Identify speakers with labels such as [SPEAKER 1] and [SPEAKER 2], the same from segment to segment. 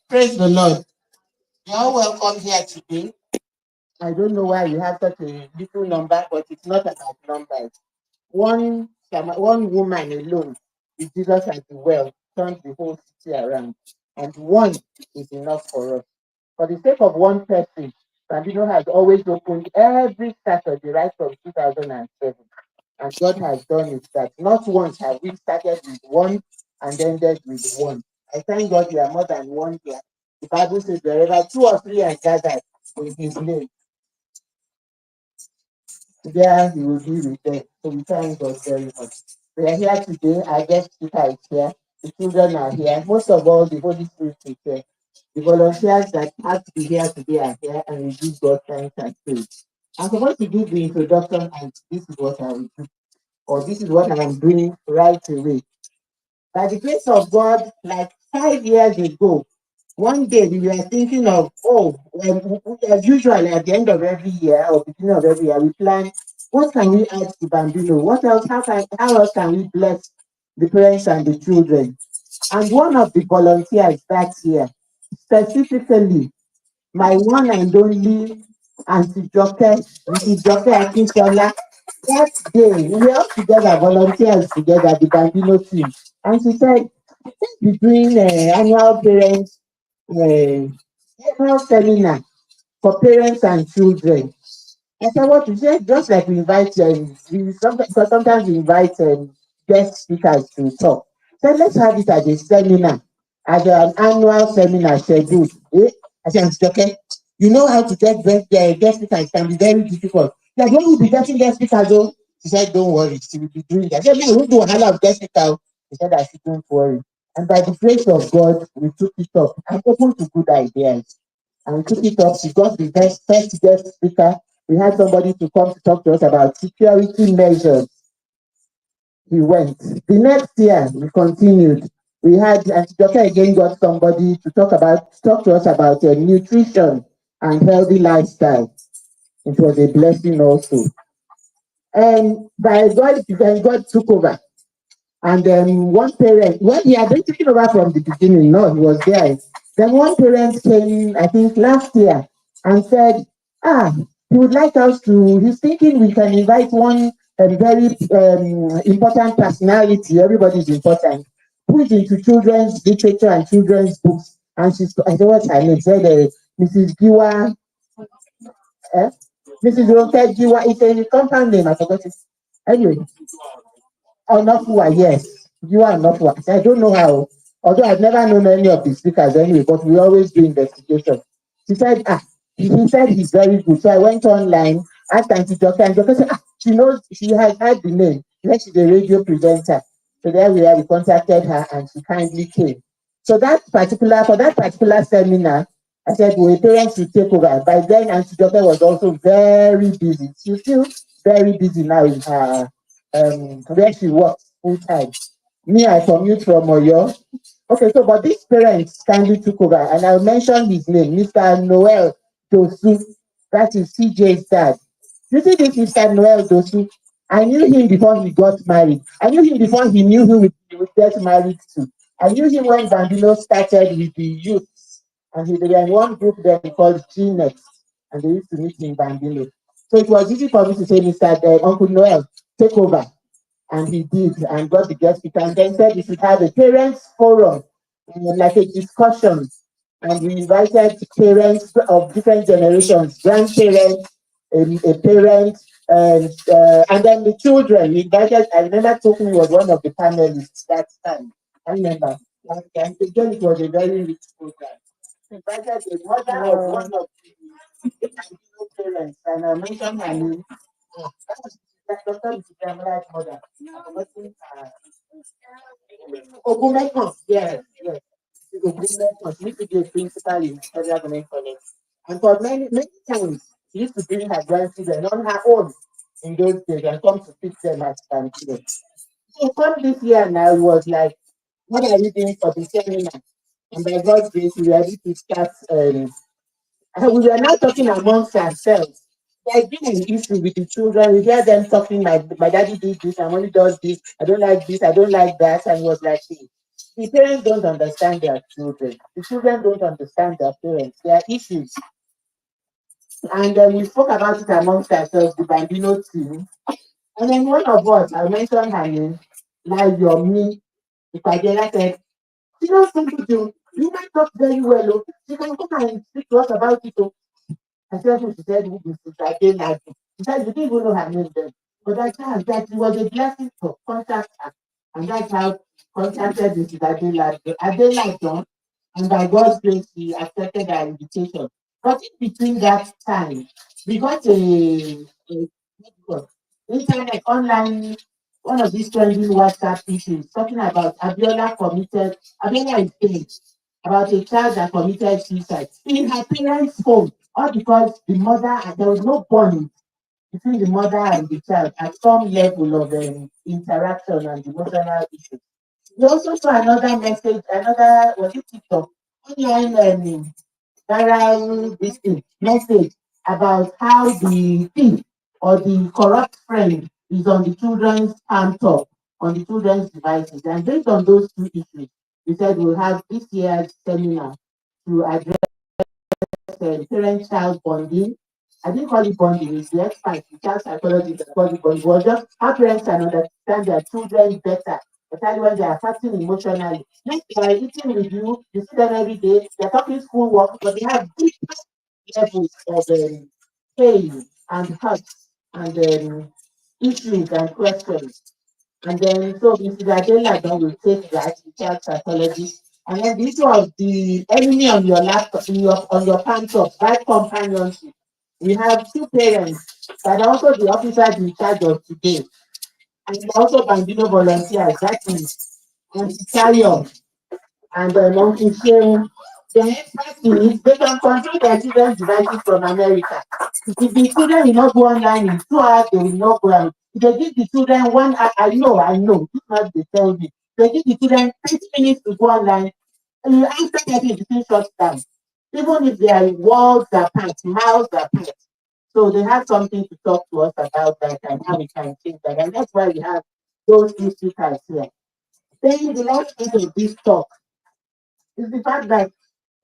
[SPEAKER 1] Praise the Lord. You're all welcome here today. I don't know why you have such a little number, but it's not about numbers. One woman alone with Jesus at the well turned the whole city around, and one is enough for us. For the sake of one person, Bambino has always opened every Saturday right from 2007. And God has done it that not once have we started with one and ended with one. I thank God we are more than one here. The Bible says wherever two or three are gathered in his name, there he will be with them. So we thank God very much. We are here today. Our guest speaker is here. The children are here. Most of all, the Holy Spirit is here. The volunteers that have to be here today are here, and we give God thanks and praise. I'm supposed to do the introduction, and this is what I will do, or this is what I am doing right away. By the grace of God, like 5 years ago, one day we were thinking of, as usual at the end of every year or beginning of every year, we plan what can we add to Bambino? What else? How else can we bless the parents and the children? And one of the volunteers that year, specifically my one and only Auntie Joke, Mrs. Joke Akintola, that day we were all together, volunteers together, the Bambino team. And she said, we're doing annual parents, uh, annual seminar for parents and children. I said, what you said, just like we invite, because sometimes we invite guest speakers to talk. So let's have it as a seminar, as an annual seminar scheduled. I said, it's okay. You know how to get guest speakers can be very difficult. Like, when you be getting guest speakers, though, she said, don't worry, she will be doing that. I said, no, we won't do a lot of guest speakers. She said, I shouldn't worry. And by the grace of God, we took it up. I'm open to good ideas. And we took it up. She got the first guest speaker. We had somebody to come to talk to us about security measures. He went. The next year, we continued. We had, and Dr. again got somebody to talk to us about nutrition and healthy lifestyle. It was a blessing also. And by God, then God took over. And then one parent, well, he had been taken over from the beginning. No, he was there. Then one parent came, I think, last year and said, he would like us to, he's thinking we can invite one very important personality. Everybody's important. Put into children's literature and children's books. And I said, what's her name? She said, Mrs. Giwa, eh? Mrs. Ronke Giwa, it's a compound name, I forgot it. Anyway, Onofua, yes. You are Onofua. I don't know how, although I've never known any of the speakers anyway, but we always do investigation. She said, he said he's very good. So I went online, asked Auntie Joke, and Joke said, she knows, she has heard the name. She's a radio presenter. So there we are, we contacted her and she kindly came. So for that particular seminar, I said, well, parents should take over. By then, Auntie Joke was also very busy. She's still very busy now in her where she works full time. Me, I commute from Oyo. Okay, so but these parents kindly took over, and I'll mention his name, Mr. Noel Dosu. That is CJ's dad. You see this Mr. Noel Dosu? I knew him before he got married. I knew him before he knew who he would get married to. I knew him when Bambino started with the youth, and they were in one group then called G-Next, and they used to meet in Bambino. So it was easy for me to say, Mr. Uncle Noel, take over. And he did, and got the guest speaker, and then said we should have a parents forum, like a discussion. And we invited parents of different generations, grandparents, a parent, and then the children. We invited, I remember Toku was one of the panelists that time. I remember. And again, it was a very rich program. We invited the mother of one of the parents, and I mentioned her name. That doctor is the grandmother's mother. Ogumekon, yes, yes. Ogumekon, she used to be a principal in Federal Government College. And for many times, she used to bring her grandchildren on her own in those days and come to pick them as grandchildren. So come this year now, I was like, what are we doing for the seminar? And by God's grace, we are able to start. And we were now talking amongst ourselves. There's been an issue with the children. We hear them talking, my daddy did this, my mommy does this, I don't like this, I don't like that. And it was like, "See, the parents don't understand their children. The children don't understand their parents. There are issues." And we spoke about it amongst ourselves, the Bambino team. And then one of us, I mentioned her name, like your me, the Pagela said, "She knows something to you might talk very well. Oh. She can come and speak to us about it. Oh." I said, "Who?" She said, "Who is this? I didn't like it." She said, "You didn't even know her name then." But I said that it was a blessing to contact her. And that's how contacted this I didn't like her. And by God's grace, she accepted our invitation. But in between that time, we got internet online, one of these trending WhatsApp issues talking about Abiola is dead, about a child that committed suicide in her parents' home, all because the mother, there was no bond between the mother and the child at some level of interaction and emotional issue. We also saw another message, another, was it TikTok, online viral this thing, message about how the thief or the corrupt friend is on the children's palm top, on the children's devices. And based on those two issues, we said we'll have this year's seminar to address parent-child bonding. I didn't call it bonding, it's the expert, the child psychologist that called it bonding. It was just how parents can understand their children better, especially when they are fighting emotionally. Yes, they are eating with you see them every day, they're talking school work, but they have different levels of pain and hurt and issues and questions. And then, so Mrs. Adela then will take that, the child psychologist. And then the issue of the enemy on your laptop, on your laptop, that companionship. We have two parents that are also the officers in charge of today. And also Bambino volunteers, that is Anti-Carrier and Monkey Shame. The experts in it, they can control their children's devices from America. If the children will not go online in 2 hours, they will not go out. If they give the children 1 hour, I know, this much they tell me. They give the children 30 minutes to go online, and you after getting the thing shut down. Even if they are worlds apart, miles apart. So they have something to talk to us about that and how we can change that. And that's why we have those two speakers here. Then the last part of this talk is the fact that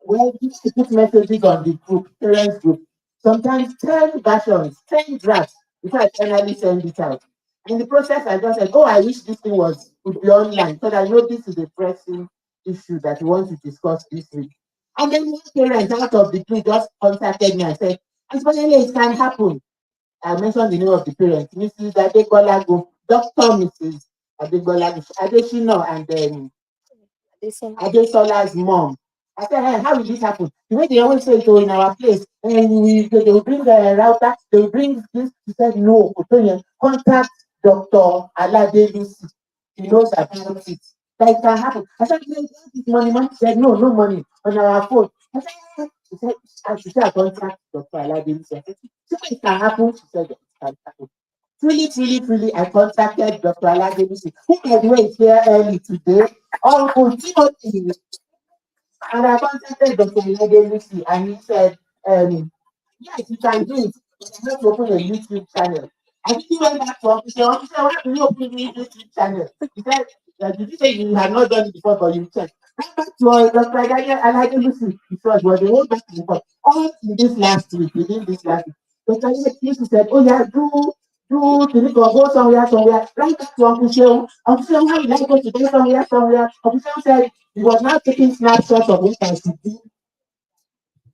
[SPEAKER 1] when you put messages on the group, parents group, sometimes 10 versions, 10 drafts before I finally send it out. In the process, I just said, "Oh, I wish this thing would be online so that I know this is a pressing issue that we want to discuss this week." And then one parent out of the group just contacted me and said, "Unfortunately, it can happen." I mentioned the name of the parent, Mrs. Adekola, Dr. Mrs. Adekola, Adeshina, and then Adesola's mom. I said, "Hey, how will this happen?" The way they always say it in our place, and they will bring a router, they will bring this. She said, "No, Otoye, contact Dr. Alade Lucy. She knows about it. That can happen." I said, "You have this money, man." She said, "No, no money on our phone." I said, she said, she said, "I contact Dr. Alade Lucy." I said, "So it can happen." She said, "It can happen." Truly, I contacted Dr. Alade Lucy, who by the way is here early today. Uncle Timothy, and I contacted Dr. Ledelusi and he said, yes, you can do it, but I have to open a YouTube channel. I think he went back to Uncle, why do you open a YouTube channel? He said, did you say you had not done it before, but you checked? Went back to Dr. Ledelusi, he said, well, they went back and forth. All in this last week, within this last week, Dr. Ledelusi said, oh yeah, do you go somewhere, right back to Uncle Shehu. Uncle Shehu, how did I go to go somewhere? Uncle Shehu said, he was not taking snapshots of what I should do.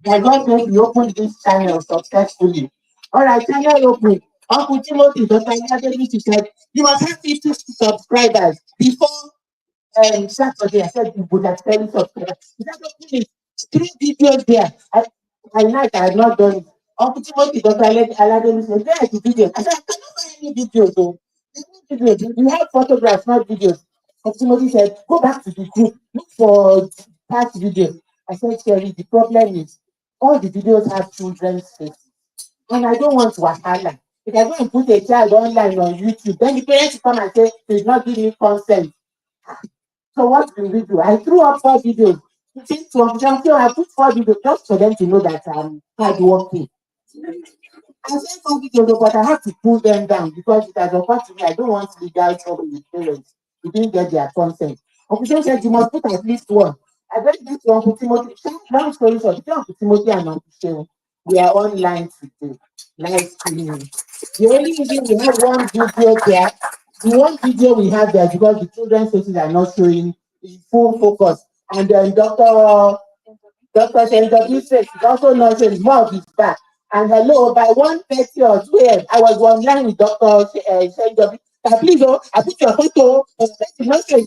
[SPEAKER 1] My God said he opened this channel successfully. All right, channel open. Uncle Timothy, Dr. Yadelusi said, you must have 50 subscribers before Saturday. I said, you would have 10 subscribers. He said, okay, 3 videos there. By night, I had not done it. Uncle Timothy, Dr. Aladelusi said, where are the videos? I said, I cannot find any videos. Though. Videos. You have photographs, not videos. Uncle Timothy said, go back to the group, look for past videos. I said, Sherry, the problem is all the videos have children's faces. And I don't want wahala. If I go and put a child online on YouTube, then the parents come and say, "Please not give me consent." So what will we do? I threw up 4 videos. Since from junction, I put 4 videos just for them to know that I'm hardworking. I sent 4 videos, but I have to pull them down because it has occurred to me I don't want legal trouble with parents. You didn't get their consent. Uncle said you must put at least one. I read this to Uncle Timothy. Long story short, Uncle Timothy and Uncle Shehu, we are online today, live streaming. The only reason we have one video there, the one video we have there is because the children's faces are not showing in full focus. And then Dr. Shentobi face is also not showing, more of his back. And hello, by 1:30 or 12, I was online with Dr. Shentobi. Please, oh, I put your photo. Not say,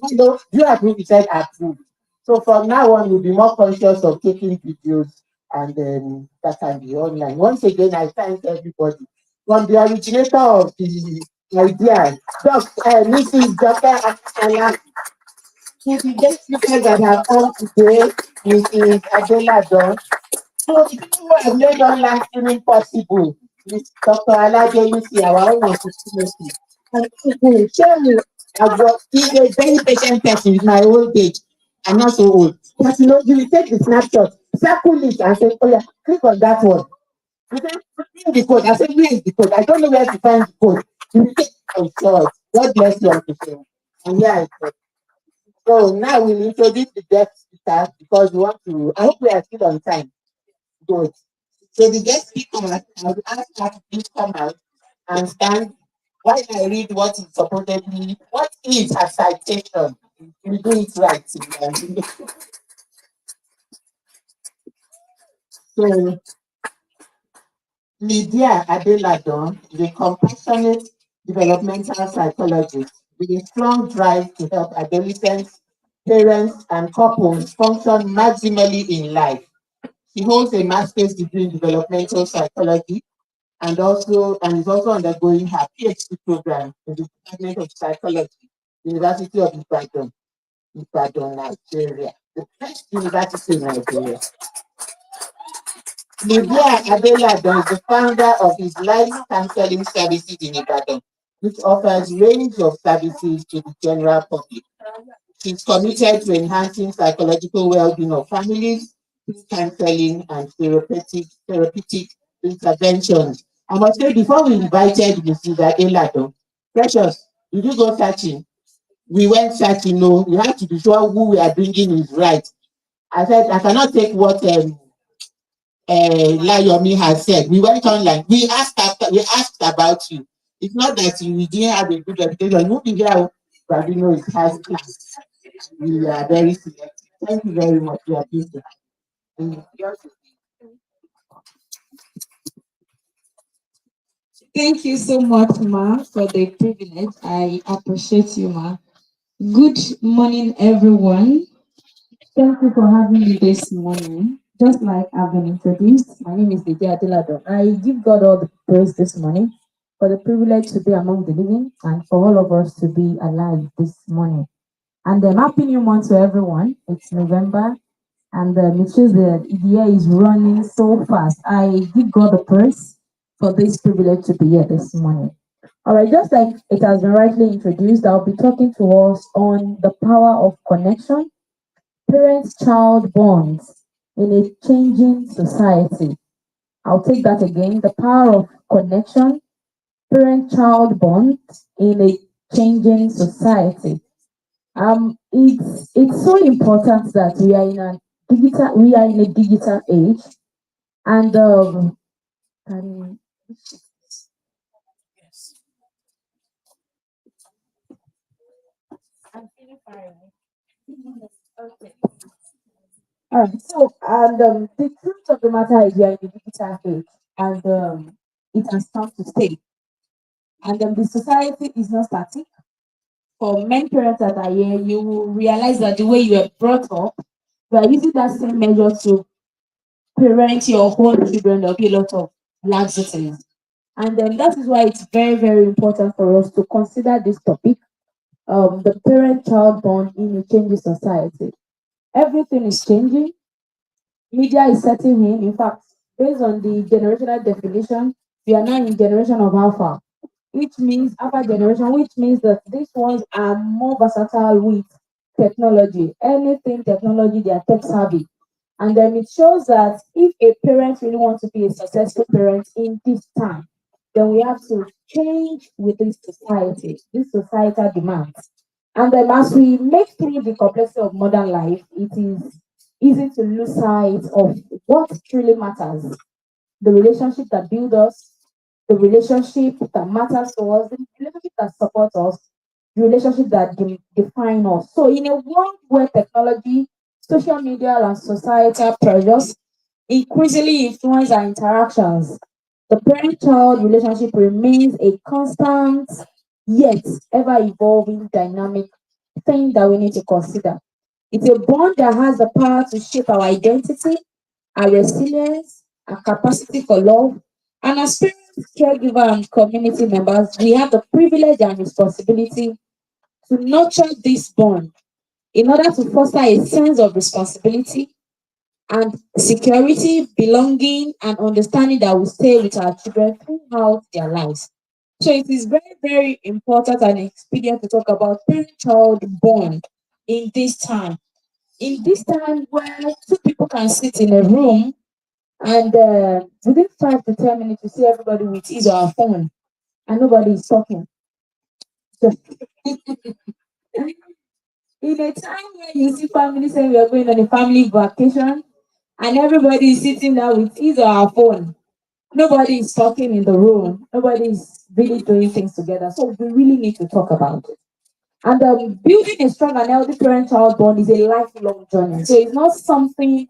[SPEAKER 1] you approve. He said approve. So from now on, we'll be more conscious of taking videos and that can be online. Once again, I thank everybody. From the originator of the idea, Mrs. Dr. Akala, to the guest speakers that have come today, Mrs. Adela Don, so the people who have made online streaming possible is Dr. Aladelusi, our own constituency. And people, show me, he's a very patient person with my old age. I'm not so old. But you know, you will take the snapshot, circle it, and say, oh yeah, click on that one. You say, bring the code. I say, where is the code? I don't know where to find the code. You will take a short. God bless you, Uncle Phil. And yeah, so now we'll introduce the guest speaker because we want to, I hope we are still on time. Good. So the guest speaker, I will ask her to please come out and stand while I read what is supposedly, what is her citation. We do it right. So Lydia Adeladon is a compassionate developmental psychologist with a strong drive to help adolescents, parents, and couples function maximally in life. She holds a master's degree in developmental psychology and is also undergoing her PhD program in the Department of Psychology, University of Ibadan, Nigeria, the best university in Nigeria. Lydia Adeladon is the founder of his Life Counseling Services in Ibadan, which offers range of services to the general public. She's committed to enhancing psychological well-being of families through counseling and therapeutic interventions. I must say, before we invited Mrs. Adeladon, Precious, did you go searching? We went searching, no, we have to be sure who we are bringing is right. I said, I cannot take what Layomi has said. We went online. We asked about you. It's not that you didn't have a good reputation. You be here, Bambino is has class. We are very selective. Thank you very much. We are pleased to have you.
[SPEAKER 2] Thank you so much, Ma, for the privilege. I appreciate you, Ma. Good morning, everyone. Thank you for having me this morning. Just like I've been introduced, my name is Lydia Adelado. I give God all the praise this morning for the privilege to be among the living and for all of us to be alive this morning. And happy new month to everyone. It's November, and it shows that the year is running so fast. I give God the praise for this privilege to be here this morning. All right, just like it has been rightly introduced, I'll be talking to us on the power of connection, parent-child bonds in a changing society. I'll take that again. The power of connection, parent-child bonds in a changing society. It's so important that we are in a digital age, and can- okay. All right. So, and the truth of the matter is, we are in a digital age, and it has come to stay. And the society is not static. For many parents that are here, you will realize that the way you were brought up, you are using that same measure to parent your own children. There'll be a lot of laxity. And then that is why it's very, very important for us to consider this topic, the parent-child bond in a changing society. Everything is changing. Media is setting in. In fact, based on the generational definition, We are now in generation of alpha, which means alpha generation, which means that these ones are more versatile with technology. Anything technology, they are tech savvy. And then it shows that if a parent really wants to be a successful parent in this time, then we have to change with this societal demands. And then as we make through the complexity of modern life, it is easy to lose sight of what truly matters, the relationship that build us, the relationship that matters to us, the relationship that supports us, the relationship that define us. So in a world where technology, social media, and societal pressures increasingly influence our interactions, the parent-child relationship remains a constant yet ever-evolving dynamic thing that we need to consider. It's a bond that has the power to shape our identity, our resilience, our capacity for love, and as parents, caregiver, and community members, we have the privilege and responsibility to nurture this bond in order to foster a sense of responsibility and security, belonging, and understanding that will stay with our children throughout their lives. So it is very, very important and expedient to talk about parent-child bond in this time. In this time where two people can sit in a room and within 5 to 10 minutes, you see everybody with his or her phone and nobody is talking. So, in a time where you see families saying we are going on a family vacation and everybody is sitting down with his or her phone, nobody is talking in the room, nobody is really doing things together. So, we really need to talk about it. And building a strong and healthy parent-child bond is a lifelong journey. So it's not something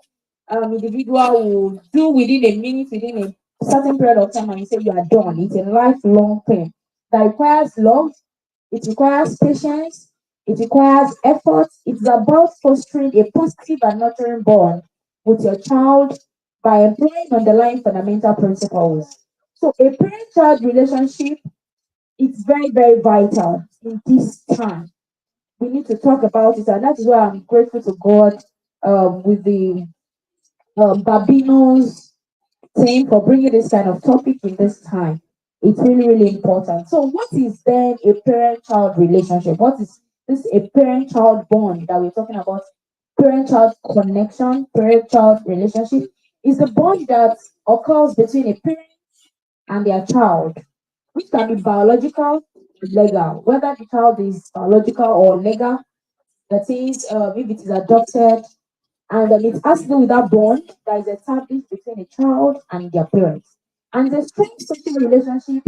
[SPEAKER 2] individual will do within a minute, within a certain period of time, and you say you are done. It's a lifelong thing that requires love. It requires patience. It requires effort. It's about fostering a positive and nurturing bond with your child by employing underlying fundamental principles. So a parent-child relationship is very, very vital in this time. We need to talk about it, and that is why I'm grateful to God with the Bambino's team for bringing this kind of topic in this time. It's really, really important. So, what is then a parent-child relationship? What is this a parent-child bond that we're talking about? Parent-child connection, parent-child relationship is the bond that occurs between a parent and their child, which can be biological, legal, whether the child is biological or legal, that is, if it is adopted, and it has to do with that bond that is established between a child and their parents. And the strong social relationship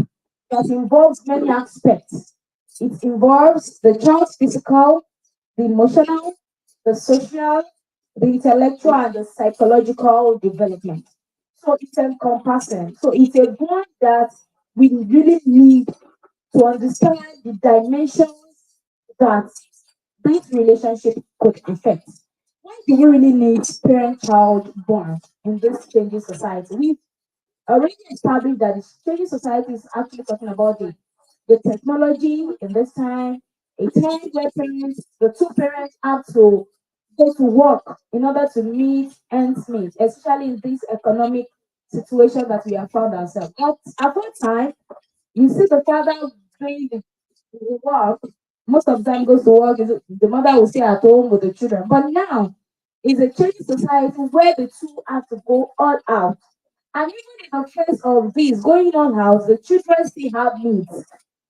[SPEAKER 2] that involves many aspects. It involves the child's physical, the emotional, the social, the intellectual, and the psychological development. So it's encompassing. So it's a bond that we really need to understand the dimensions that this relationship could affect. Why do we really need parent-child bond in this changing society? We've already established that the changing society is actually talking about the technology in this time, a time where the two parents have to go to work in order to meet ends meet, especially in this economic situation that we have found ourselves. At one time, you see the father doing the work, most of the time goes to work, the mother will stay at home with the children. But now it's a changing society where the two have to go all out. And even in the face of this going on out, the children still have needs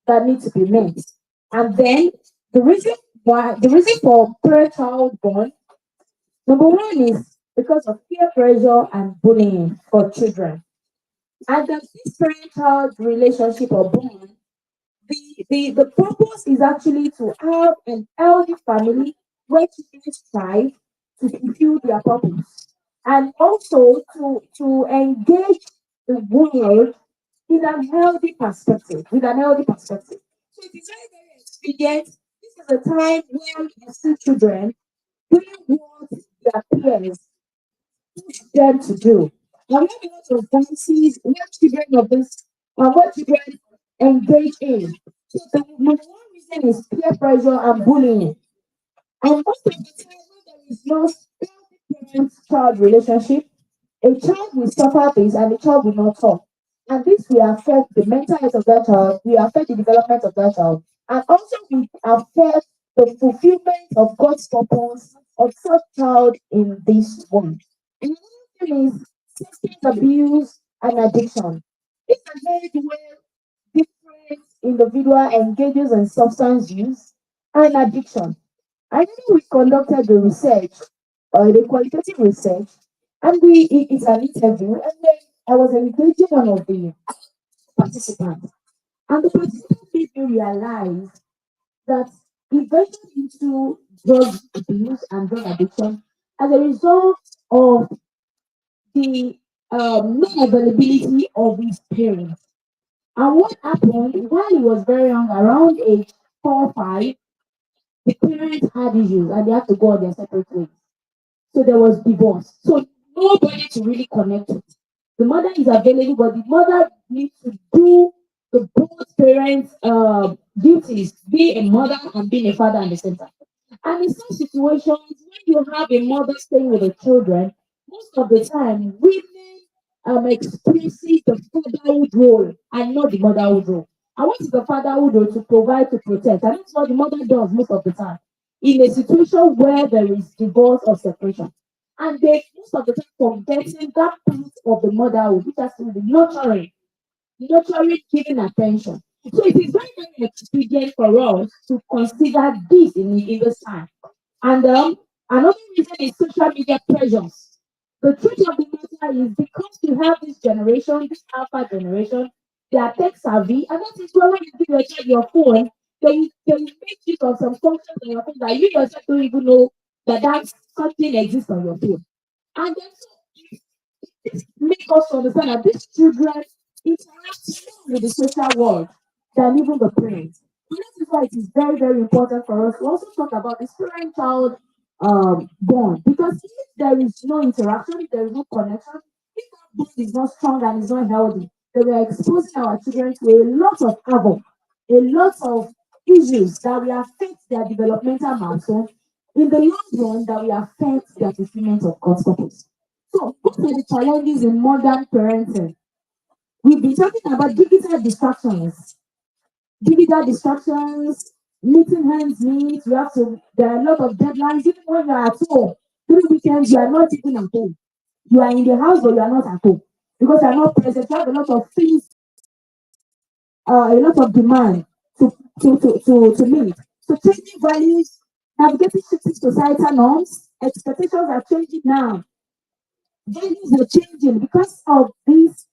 [SPEAKER 2] that need to be met. And then the reason for parent-child bond, number one is because of peer pressure and bullying for children. And that this parent-child relationship or bond, the purpose is actually to have an healthy family where children strive to fulfill their purpose and also to engage the world in a healthy perspective, with an healthy perspective. So it is very, very expedient. This is a time when you see children doing what their peers push them to do. And we have a lot of dances, what children of this, what children engage in. So the number one reason is peer pressure and bullying. And most of the time, when there is no healthy parent-child relationship, a child will suffer this and the child will not talk. And this will affect the mental health of that child, will affect the development of that child, and also will affect the fulfillment of God's purpose of such child in this world. And another thing is substance abuse and addiction. It's a very well different individual engages in substance use and addiction. I remember we conducted the research, the qualitative research, and it's an interview, and then I was engaging one of the participants, and the participant made me realize that he ventured into drug abuse and drug addiction as a result of the non-availability of his parents. And what happened while he was very young, around age 4 or 5, the parents had issues and they had to go on their separate ways. So there was divorce. So nobody to really connect with. The mother is available, but the mother needs to do the both parents' duties, be a mother and being a father at the same time. And in such situations, when you have a mother staying with the children, most of the time women experiences the fatherhood role and not the motherhood role. And what is the fatherhood role? To provide, to protect. And that's what the mother does most of the time. In a situation where there is divorce or separation. And they most of the time forgetting that part of the motherhood, which has to be nurturing, giving attention. So it is very, very expedient for us to consider this in this time. And another reason is social media pressures. The truth of the matter is because we have this generation, this alpha generation, they are tech savvy, and that is why when you give your child your phone, they will make use of some functions on your phone that you yourself don't even know that something exists on your phone. And then so this make us understand that these children interact more with the social world than even the parents. And that is why it is very, very important for us to also talk about the parent child bond. Because if there is no interaction, if there is no connection, if that bond is not strong and is not healthy, then we are exposing our children to a lot of havoc, a lot of issues that will affect their developmental milestone in the long run that will affect their fulfillment of God's purpose. So, what are the challenges in modern parenting? We've been talking about digital distractions, meeting hands meet, you have to, there are a lot of deadlines, even when you are at home. During weekends, you are not even at home. You are in the house, but you are not at home because you are not present. You have a lot of things, a lot of demand to, to meet. So, changing values, navigating shifting societal norms, expectations are changing now. Values are changing because of this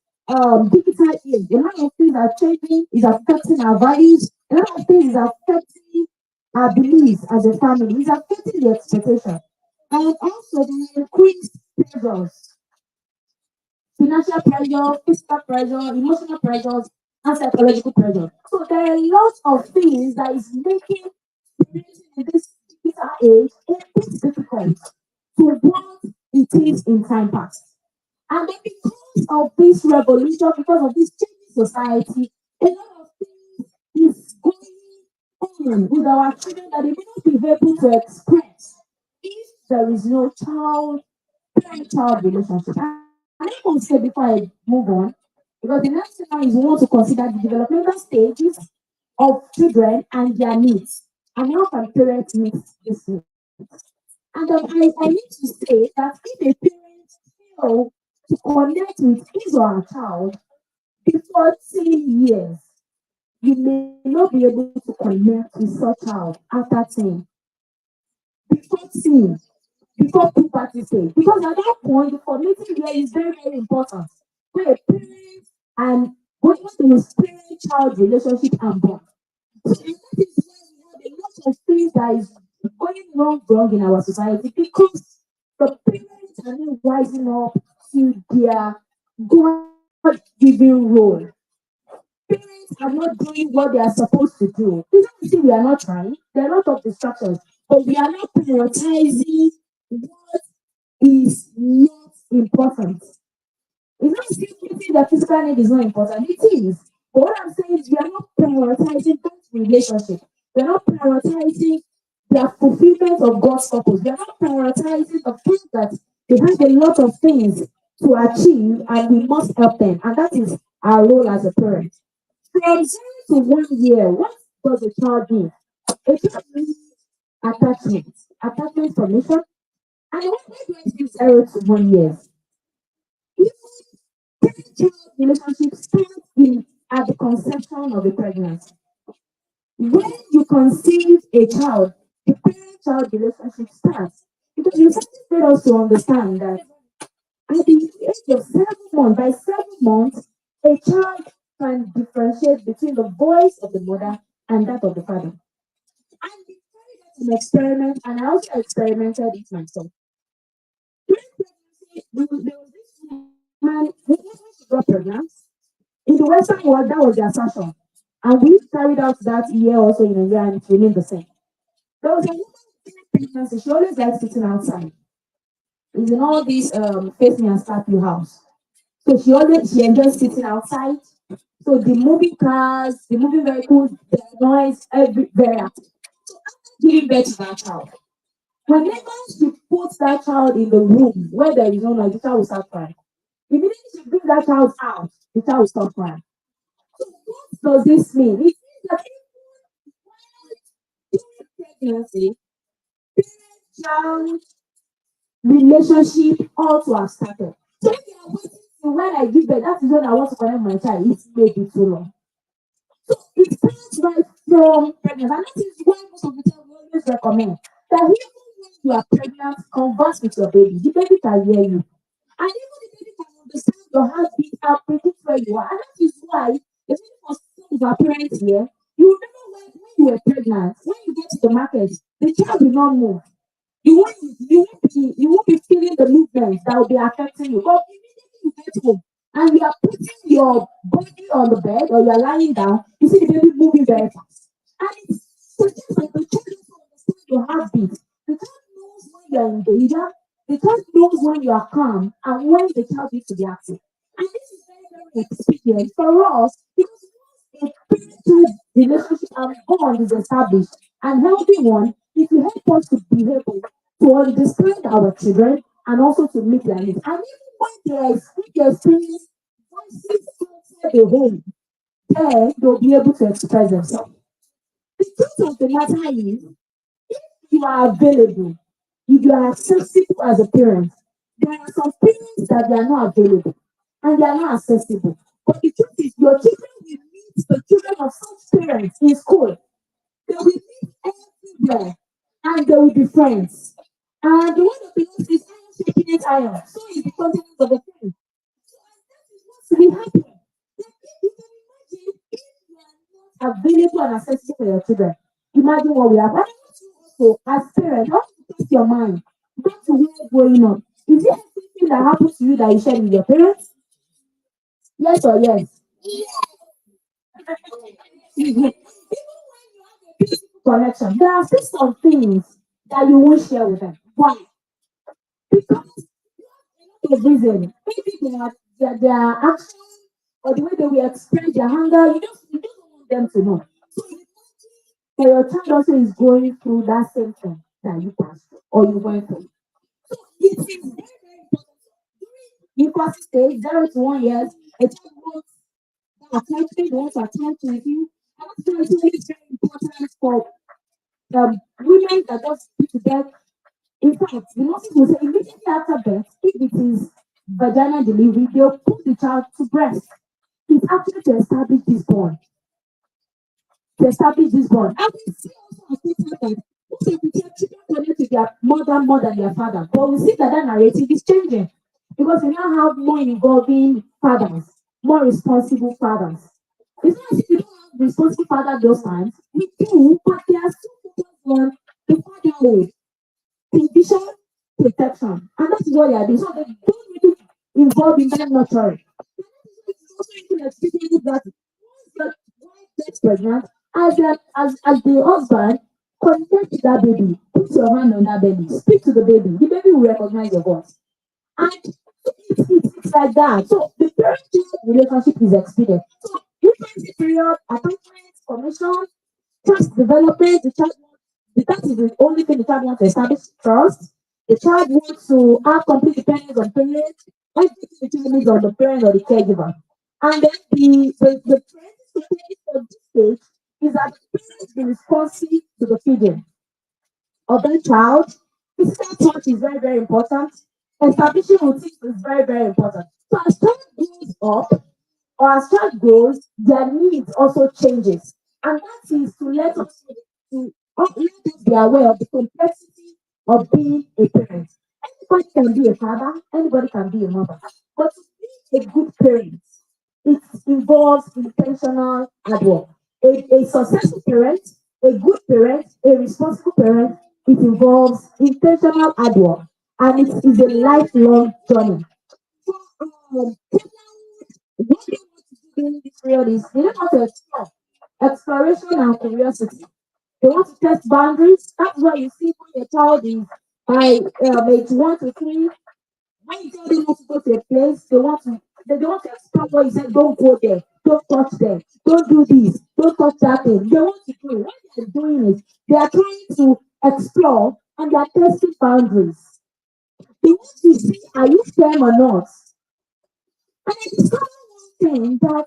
[SPEAKER 2] digital age. A lot of things are changing, is affecting our values. A lot of things is affecting our beliefs as a family. It's affecting the expectation. And also the increased pressures, financial pressure, physical pressure, emotional pressures, and psychological pressure. So there are lots of things that is making parenting in this digital age a bit difficult to what it is in time past. And then because of this revolution, because of this changing society, a lot of things is going on with our children that they may not be able to express if there is no parent-child relationship. And I want to say before I move on, because the next thing now is we want to consider the developmental stages of children and their needs. And how can parents meet these needs? And I need to say that if a parent fails to connect with his or her child before 10 years, you may not be able to connect with such child after 10, before puberty stage. Because at that point, the connecting there is very, very important. Where a parent and what is parent-child relationship and bond. So that is why we have a lot of things that is going wrong in our society because the parents are not rising up to their God-given role. Parents are not doing what they are supposed to do. It's not as if we are not trying. There are a lot of distractions, but we are not prioritizing what is not important. It's not saying meeting the physical need is not important. It is. But what I'm saying is we are not prioritizing that relationship. We are not prioritizing the fulfillment of God's purpose. We are not prioritizing the fact that they have a lot of things to achieve and we must help them. And that is our role as a parent. From 0 to 1 year, what does a child need? A child needs attachment, attachment formation. And when do I say 0 to 1 years? Even parent-child relationship starts at the conception of a pregnancy. When you conceive a child, the parent-child relationship starts. Because you something made us to understand that at the age of 7 months, by 7 months, a child can differentiate between the voice of the mother and that of the father. And we carried out an experiment, and I also experimented it myself. During pregnancy, there was this woman when she got pregnant. In the Western world, that was the assumption. And we carried out that year also in a year, and it remained the same. There was a woman during pregnancy, she always liked sitting outside. It's in all these face me and slap you house. So she enjoys sitting outside. So the moving cars, the moving vehicles, the noise, every very active. So after giving birth to that child, whenever she puts that child in the room where there is no noise, the child will start crying. Immediately she brings that child out, the child will stop crying. So what does this mean? It means that during pregnancy, parent-child relationship also have started. So if you are waiting till when I give birth, that is when I want to connect my child, it may be too long. So it starts right from pregnancy. And that is why most of the time we always recommend that even when you are pregnant, converse with your baby. The baby can hear you. And even the baby can understand your heartbeat and predict where you are. And that is why, especially for some of our parents here, you remember when you were pregnant, when you get to the market, the child will not move. You won't be feeling the movements that will be affecting you. But immediately you get home and you are putting your body on the bed or you are lying down, you see the baby moving very fast. And it's sometimes like the child doesn't understand your heartbeat. The child knows when you are in danger, the child knows when you are calm and when the child needs to be active. And this is very, very expedient for us because once a parent-child relationship and bond is established and healthy one, it will help us to be able to understand our children and also to meet their needs. And even when they experience voices outside the home, then they'll be able to express themselves. The truth of the matter is, you are available, if you are accessible as a parent, there are some parents that they are not available and they are not accessible. But the truth is, your children will meet the children of such parents in school. They will meet everywhere and they will be friends. And the word of the Lord says, iron sharpeneth iron. So is the countenance of a friend. So and that is what will happen. That if you can imagine if you are not available and accessible for your children, imagine what we have. And I want you also, as parents, I want you to test your mind back to where growing up. Is there anything that happened to you that you shared with your parents? Yes or yes? Even when you have a peaceful connection, there are still some things that you won't share with them. Why? Because a reason. Maybe their action or the way they will express their anger, you don't want them to know. So that your child also is going through that same thing that you passed through or you went through. So it is very, very important. During infancy stage, 0 to 1 years, a child wants that attachment, wants attention with you. And that's why it's always very important for women that just give to birth. In fact, the nurses will say immediately after birth, if it is vaginal delivery, they'll put the child to breast. It's actually to establish this bond. To establish this bond. And we see also as people that most of the time children connect with their mother more than their father. But we see that that narrative is changing because we now have more involving fathers, more responsible fathers. It's not as if we don't have responsible father those times. We do, but they are still focused on the fatherhood provision, protection. And that is what they are doing. So they don't really involve in that nurturing. It's also even experiencing that once the wife gets pregnant, as the husband, connect to that baby, put your hand on that baby, speak to the baby will recognize your voice. And it's like that. So the parent-child relationship is expedient. So infancy period, attachment, formation, trust development, that is the only thing the child wants to establish trust. The child wants to have complete dependence on parents. Everything the child needs on the parent or the caregiver. And then the parenting strategy for this stage is that parents be responsive to the feeding of that child. Physical touch is very, very important. Establishing routines is very, very important. So as child grows up or as child grows, their needs also changes. And that is to let us be aware of the complexity of being a parent. Anybody can be a father, anybody can be a mother. But to be a good parent, it involves intentional hard work. A successful parent, a good parent, a responsible parent, it involves intentional hard work and it is a lifelong journey. So, what they want to do during this period is they don't want to explore exploration and curiosity. They want to test boundaries. That's why you see when your child is by age 1 to 3, when you tell them not to go to a place, they want to explore what you said, don't go there, don't touch them, don't do this, don't touch that thing. They want to do it. What they're doing is they are trying to explore and they are testing boundaries. They want to see are you firm or not. And I discovered one thing that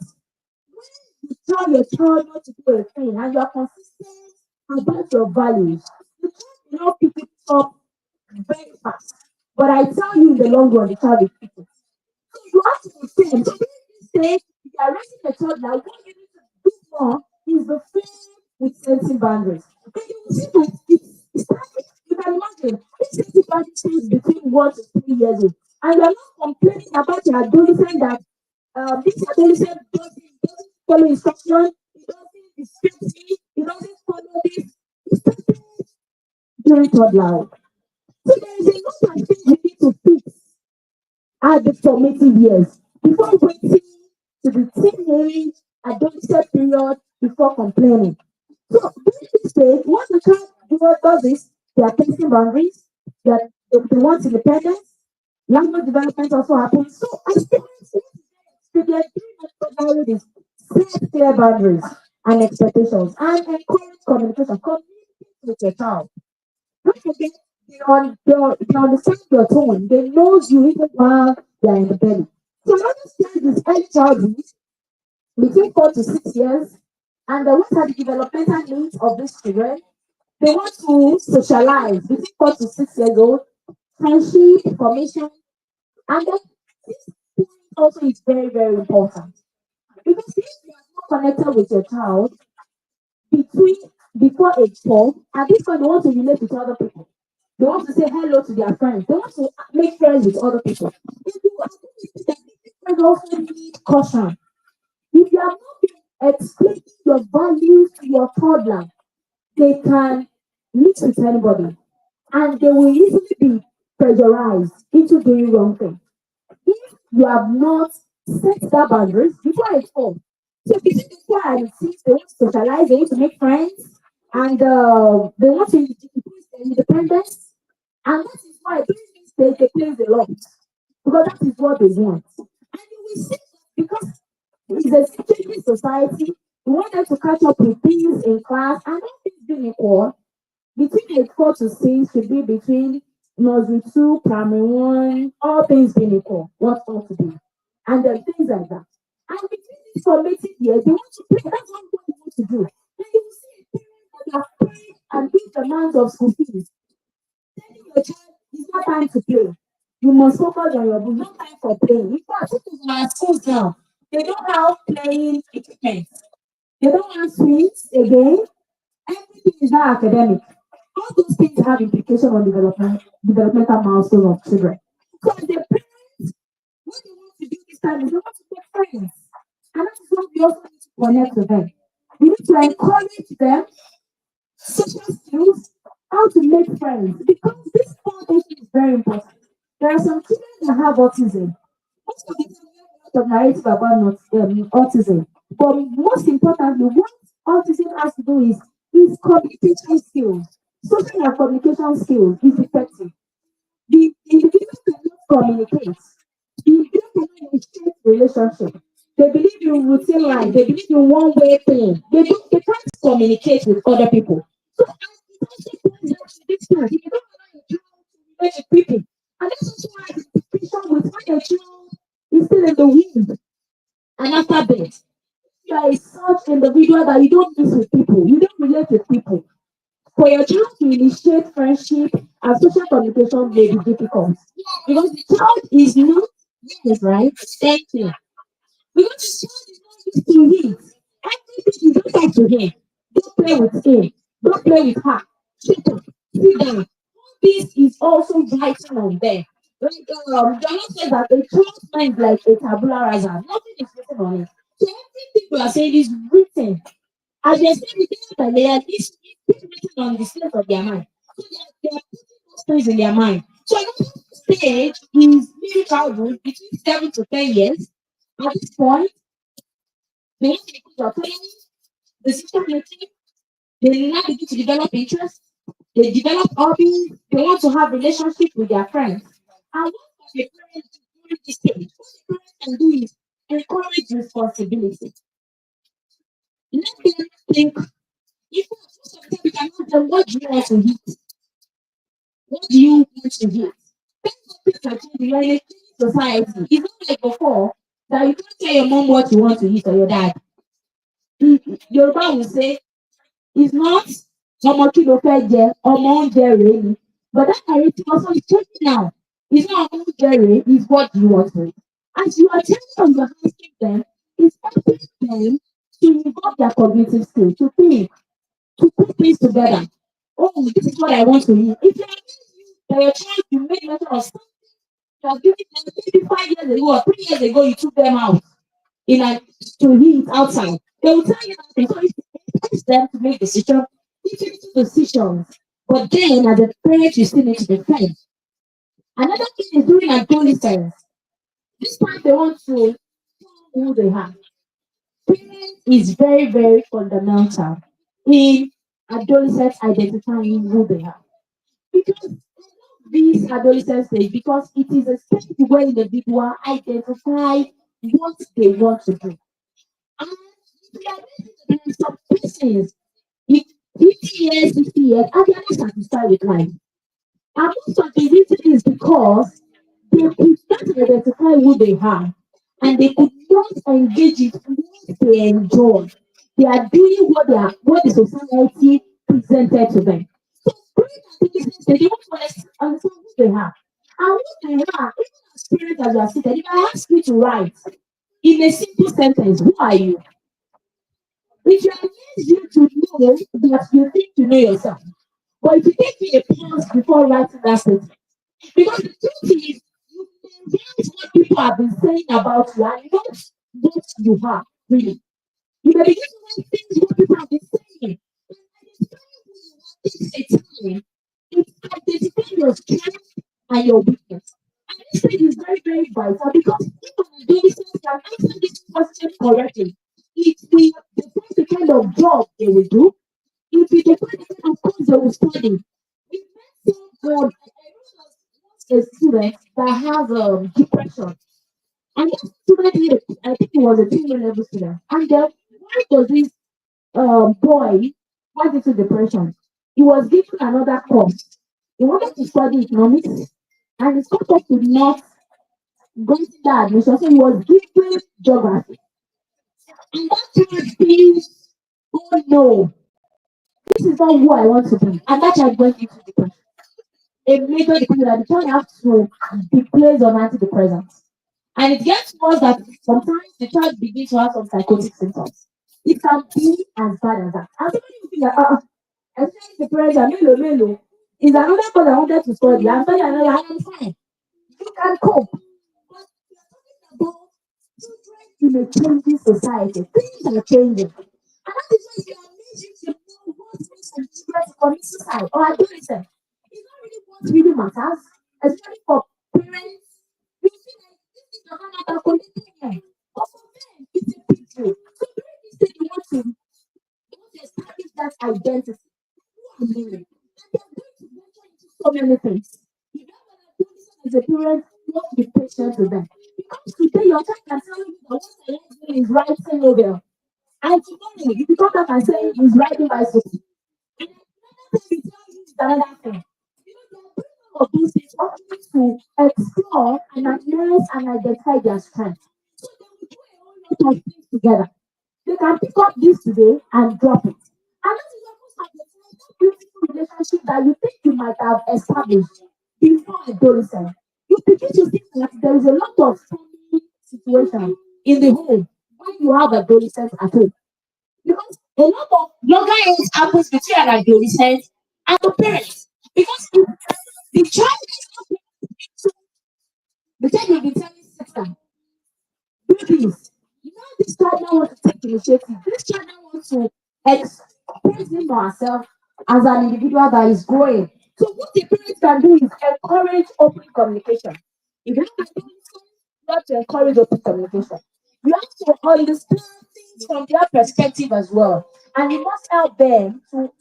[SPEAKER 2] when you tell your child not to do a thing and you are consistent about your values, the child will not pick it up very fast. But I tell you in the long run, the child will pick it. You have to be firm. So when you say you are raising a child now, what you need to do more is the firm with setting boundaries. And you will see that it's starting, you can imagine, this setting boundaries is between 1 to 3 years old. And you are not complaining about your adolescent that this adolescent doesn't follow instruction, he doesn't respect me, he doesn't follow this. He started during toddler. So there is a lot of things you need to fix at the formative years before waiting to the teenage adolescent period before complaining. So during this stage, what the child does is they are testing boundaries, they want independence, language development also happens. So as parents, what they are doing at toddlerhood is set clear boundaries and expectations and encourage communication. Communicate with your child. Don't forget, they understand your tone. They know you even while they are in the belly. So another stage is early childhood, between 4 to 6 years, and what are the developmental needs of these children? They want to socialize between 4 to 6 years old, friendship, formation, and then this point also is very, very important. Because if you are not connected with your child between before age 4, at this point they want to relate with other people. They want to say hello to their friends. They want to make friends with other people. If you are doing that, friends also need caution. If you are not explaining your values to your toddler, they can mix with anybody and they will easily be pressurized into doing wrong things if you have not set that boundaries before age 4. So between the 4 and 6, they want to socialize, they want to make friends, and they want to increase their independence. And that is why during this stage they play a lot because that is what they want. And you will see because it's a changing society. We want them to catch up with things in class and all things being equal. Between age 4 to 6 should be between nursery 2, primary 1, all things being equal, what ought to be. And then things like that. And between these formative years, they want to play. That's what they want to do. And you will see a parent that have paid and big demands of school fees. Telling your child it's not time to play. You must focus on your book, no time for playing. In fact, in our schools now, they don't have playing equipment. They don't have swings again. Everything is now academic. All those things have implication on developmental milestones of children. So as a parent, what they want to do this time is they want to make friends. And that is what we also need to connect with them. We need to encourage them social skills, how to make friends, because this foundation is very important. There are some children that have autism. Most of the time, we have a lot of narrative about autism. But most importantly, what autism has to do is communication skills. Social and communication skills is effective. The individual cannot communicate. The individual cannot initiate relationship. They believe in routine life. They believe in one way thing. They can't communicate with other people. So it also comes down to this part. If you don't allow your child to relate with people, and that's also why identification with when your child is still in the womb. And after individual that you don't mix with people, you don't relate with people. For your child to initiate friendship and social communication may be difficult because the child is not yes, right? Thank you. Because the child is not used to it. Everything you don't talk to him. Don't play with him. Don't play with her. Shut up. Sit down. This is also vital on them. Like Donald says that a child's mind like a tabula rasa. Nothing is written on it. So everything you are saying is written. As they say, the things that they are this is written on the slate of their mind. So they are putting those things in their mind. So another stage is middle childhood between 7 to 10 years. At this point, they want to become autonomy, decision making, they now begin to develop interests, they develop hobbies, they want to have relationships with their friends. And what can a parent do during this stage? What a parent can do is encourage responsibility. Let them think if most of the time you can ask them, what do you want to eat? What do you want to eat? Things are changing. You're in a changing society. It's not like before that you can't tell your mom what you want to eat or your dad. Yoruba will say it's not ọmọ kí ló fẹ́ jẹ ọmọ oúnjẹ rèé ni but that narrative also is changing now it's not ọmọ oúnjẹ rèé it's what you want to eat as you are telling them you are asking them it's helping them to involve their cognitive skills to think to put things together oh this is what I want to eat if you are your child you make mention of something you are giving them maybe 5 years ago or 3 years ago you took them out in a to eat outside. They will tell you that they so it helps them to make decisions, difficult decisions. But then as a parent, you still need to be fair. Another thing is during adolescence. This time they want to know who they are. Parents is very, very fundamental in adolescents identifying who they are. Because this adolescent stage, because it is a stage where individuals identify what they want to do. And there are some persons with 50 years, 60 years, are they not satisfied with life? And most of the reason is because they could not identify who they are and they could not engage in what they enjoy. They are doing what the society presented to them. So during that they don't understand who they are. And what they are, even as parents as you are seated, if I ask you to write in a simple sentence, who are you? It will amaze you to know that you think you know yourself. But if you take me a pause before writing that statement, because the truth is, you can write what people have been saying about you and not what you are, really. You may begin to write things what people have been saying. Identifying who you are takes a time. It's identifying your strength and your weakness. And this thing is very, very vital because people are doing things can answer this question correctly. It will define the kind of job they will do. It will define the kind of course they will study. We met a student that has depression. And this student, I think he was a junior level student. And then why does this boy went into depression? He was given another course. He wanted to study economics, and his course could not go to that admission, so he was given geography. And that child feels, oh no, this is not who I want to be. And that child went into depression. A major depression that the child has to be placed on antidepressants. And it gets worse that sometimes the child begins to have some psychotic symptoms. It can be as bad as that. And somebody will think that, especially the pressure, melo, melo, is another cause I wanted to study. I'm studying another, I am fine. You can cope. But we are talking about children in a changing society. Things are changing. And that is why you are amazing to know what makes some children to commit suicide or adolescent. It's not really what really matters, especially for parents. You feel like this is the one that connected them. But for them, it's a big deal. So during this day, you want to establish that identity. Who am I? And they're going to venture into so many things. If you have an adolescent as a parent, you have to be patient with them. Because today, your child can tell you that what I like doing is writing novel. And tomorrow, if you come back and say he's riding bicycle, and another time you tell you it's another thing. You know, they're bringing all of those things actually to explore and analyze and identify their strengths. So they will do a whole lot of things together.
[SPEAKER 3] They can pick up this today and drop it. And that is almost like the beautiful relationship that you think you might have established before adolescence. You begin to think that there is a lot of family situation in the home when you have adolescents at home. Because a lot of younger age happens between an adolescent and the parents. Because if the child is not the child will be telling sister, do this. Now this child now wants to take initiative. This child now wants to express him or herself as an individual that is growing. So what the parents can do is encourage open communication. If you have a you have to encourage open communication. You have to understand things from their perspective as well. And you must help them to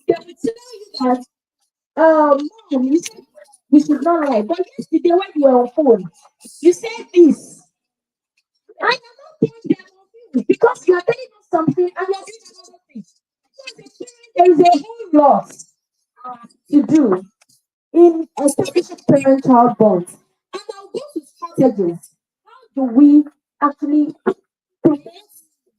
[SPEAKER 3] they will tell you that mom, you said we should not lie. But yesterday when you were on phone, you said this. I am not telling them confused because you are telling us something and you are doing another thing. So as a parent, there is a whole lot to do in establishing parent-child bonds. And I'll go to strategies. How do we actually promote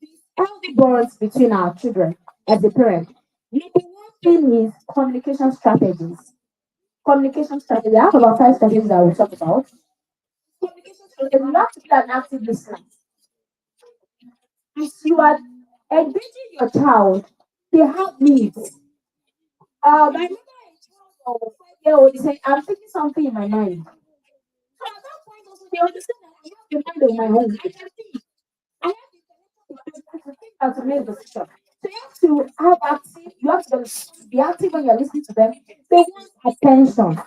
[SPEAKER 3] these healthy bonds between our children as a parent? Number one thing is communication strategies. Communication strategy. I have about five strategies that we'll talk about. Communication strategy. You have to be an active listener. As you are engaging your child, they have needs. I remember a child of 5 year old saying, I'm thinking something in my mind. So at that point also they understand that I have the mind of my own. I can think. I have the intellectual to think and to make decisions. So you have to have active, you have to be active when you're listening to them. They want attention.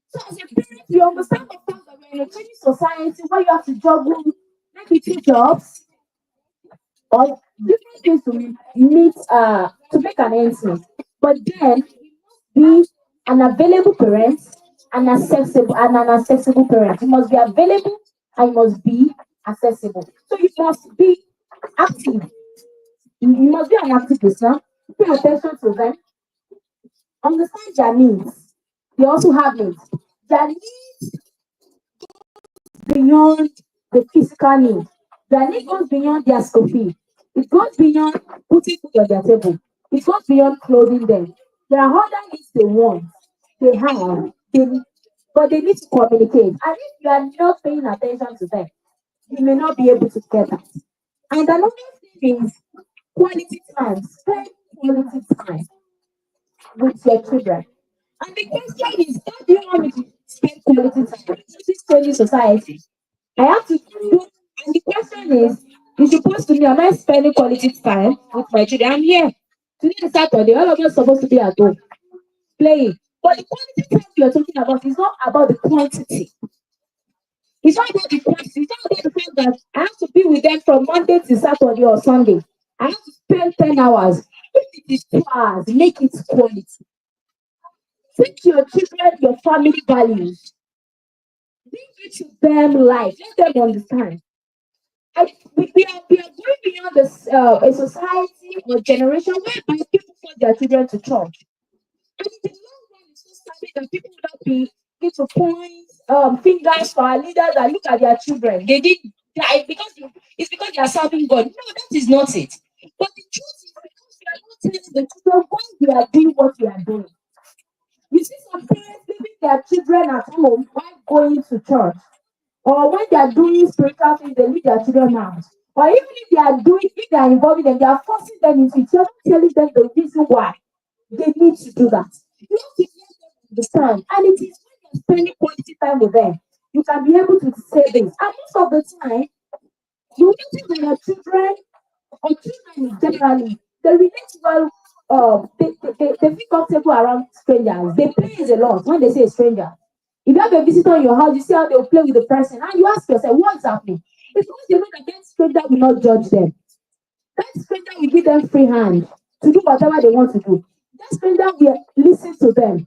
[SPEAKER 3] So as a parent, you understand the fact that we're in a changing society where you have to juggle maybe two jobs or different things to meet to make an ends meet. But then be an available parent and an accessible parent. You must be available and you must be accessible. So you must be active. You must be an active listener. Pay attention to them. Understand their needs. They also have needs. Their needs beyond the physical need. Their need goes beyond their school fee. It goes beyond putting food on their table. It goes beyond clothing them. There are other needs they want, they have, but they need to communicate. And if you are not paying attention to them, you may not be able to get that. And another thing is quality time. Spend quality time with your children. And the question is, how do you want me to spend quality time in this changing society? I have to do, and the question is, you're supposed to be, am I spending quality time with my children? I'm here. Today is Saturday, all of us supposed to be at home playing. But the quality time you're talking about is not about the quantity. It's not about the quantity. It's not about the fact that I have to be with them from Monday to Saturday or Sunday. I have to spend 10 hours. If it is 2 hours, make it quality. Teach your children your family values. Bring it to them life. Let them understand. We are going beyond this a society or generation whereby people force their children to church. And in the long run, it's so sad that people will not be going to point fingers for our leaders and look at their children. They did die because it's because they are serving God. No, that is not it. But the truth is because we are not telling the children why we are doing what we are doing. You see some parents leaving their children at home while going to church. Or when they are doing spiritual things, they leave their children out. Or even if they are involving them, they are forcing them into it. You're not telling them the reason why they need to do that. You have to let them understand. And it is when you're spending quality time with them, you can be able to say this. And most of the time, you notice that your children or children generally, they relate well, they feel comfortable around strangers. They play a lot when they say a stranger. If you have a visitor in your house, you see how they'll play with the person, and you ask yourself, what is happening? It's because they know that that stranger will not judge them. That stranger will give them free hand to do whatever they want to do. That stranger will listen to them.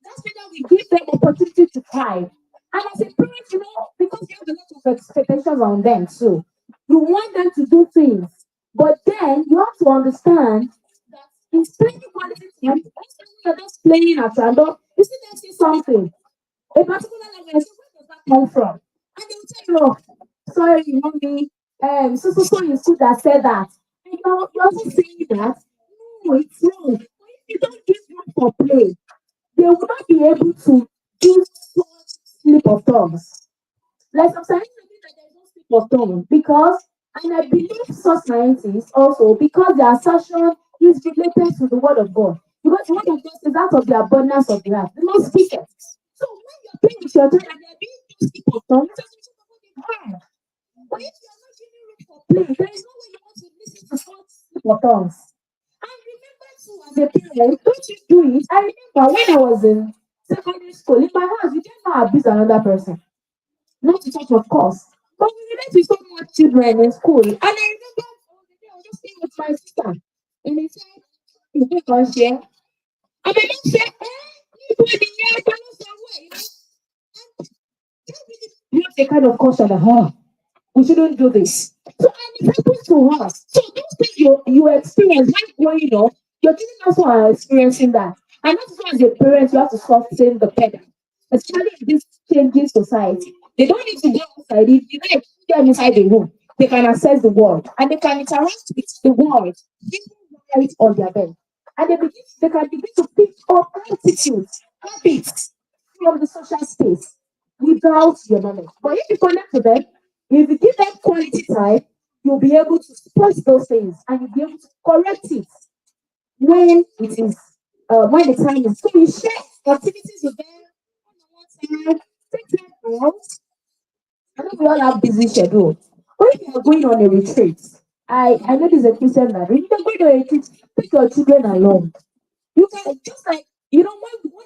[SPEAKER 3] That's whether we give them opportunity to thrive. And as a parent, because you have a lot of expectations on them too, you want them to do things. But then you have to understand that in spending quality time, most time you're just playing at random, you see them see something, a particular language, so where does that come from? And they will tell you, oh, sorry, mommy, so in school that said that. And you're also saying that, no, it's wrong. But if you don't give room for play, they will not be able to do such slip of tongues. Like some scientists think that there is no slip of tongue because, and I believe such scientists also, because their assertion is related to the word of God. Because the word of God says out of the abundance of the heart, the mouth speaketh. So when you're playing with your child and they're being used slip of tongue, it's just what they've heard. But if you're not giving room for play, there is no way you want to listen to such slip of tongues. And remember too, as a parent, don't you do it. I remember when I was in secondary school, in my house, you cannot abuse another person. Not to touch, of course. But we relate with so much children in school. And I remember the day I was just staying with my sister. And he said, you can't share. And my mom said, anybody here can somewhere, you have the kind of caution that, we shouldn't do this. So, and it happens to us. So, those things you experience when growing up, your children also are experiencing that. And that's why, as a parent, you have to soften the pedal, especially in this changing society. They don't need to go outside. If you let them inside the room, they can access the world and they can interact with the world, even right on their bed. And they can begin to pick up attitudes, habits from the social space without your knowledge. But if you connect to them, if you give them quality time, you'll be able to spot those things and you'll be able to correct it when it is when the time is. So you share activities with them on one time, take time out. I know we all have busy schedule. But if you are going on a retreat, I know this is a Christian marriage. If you're going on a retreat, take your children along. You can just like when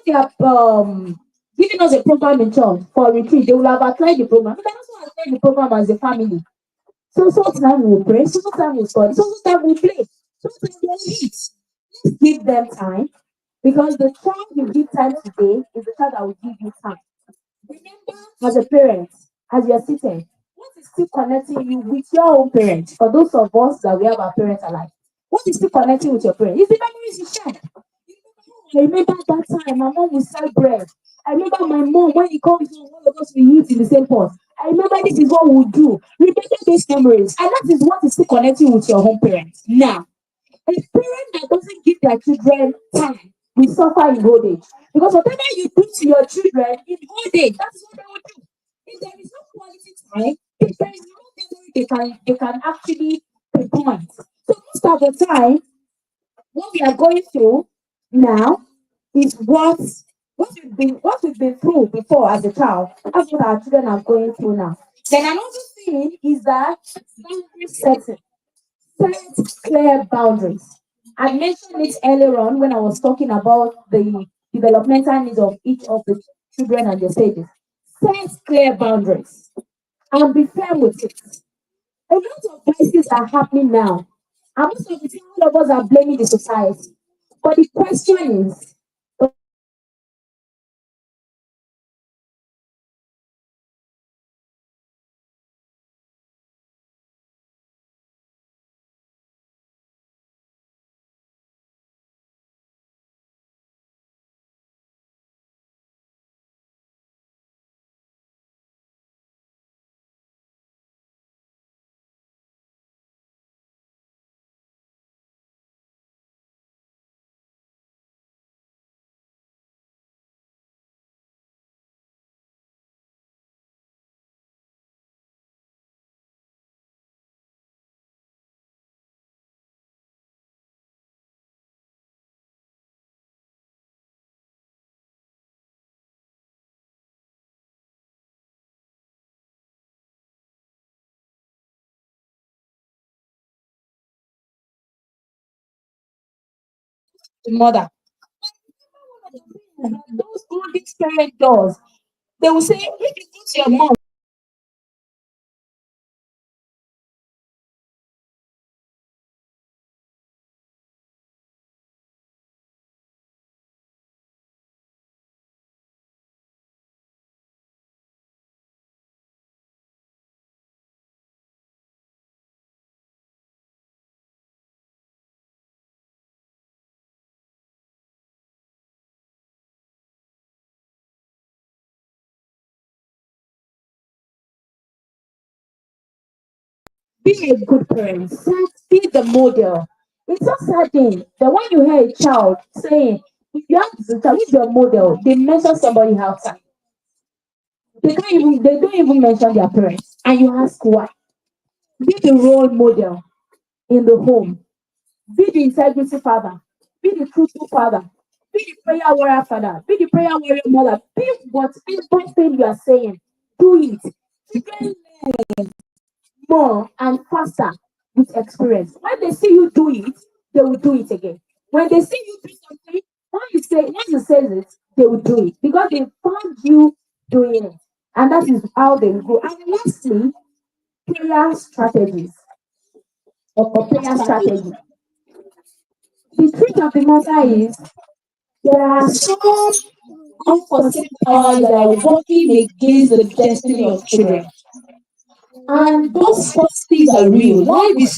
[SPEAKER 3] they are giving us a program in church for a retreat, they will have applied the program. You can also apply the program as a family. So time we'll pray, so time we'll study, so time we'll play, so time we'll eat. Let's give them time because the child you give time today is the child that will give you time. Remember, as a parent, as you're sitting, what is still connecting you with your own parents? For those of us that we have our parents alive, what is still connecting with your parents? It's the memories you share. I remember that time my mom would sell bread. I remember my mom when it comes home, all of us we eat in the same pot. I remember this is what we do. Remember those memories, and that is what is still connecting with your home parents. Now, a parent that doesn't give their children time will suffer in old age. Because whatever you do to your children in old age, that's what they will do. If there is no quality time, if there is no memory they can actually pinpoint. So most of the time, what we are going through now is what we've been through before as a child. That's what our children are going through now. Then another thing is that boundary setting. Set clear boundaries. I mentioned it earlier on when I was talking about the developmental needs of each of the children and their stages. Set clear boundaries and be firm with it. A lot of vices are happening now. And most of the time, all of us are blaming the society. But the question is, the mother, those golden parent doors, they will say, if you go to your mom, Be a good parent. Be the model. It's so certain that when you hear a child saying, if you have to tell me your model, they mention somebody outside. They don't even mention their parents. And you ask why. Be the role model in the home. Be the integrity father. Be the truthful father. Be the prayer warrior father. Be the prayer warrior mother. Be whatever thing you are saying. Do it. Children more and faster with experience. When they see you do it, they will do it again. When they see you do something, when you say it, they will do it because they found you doing it. And that is how they will go. And lastly, prayer strategies or prayer strategy. The truth of the matter is there are some unforeseen powers that are working against the destiny of children. And those forces are real. Life is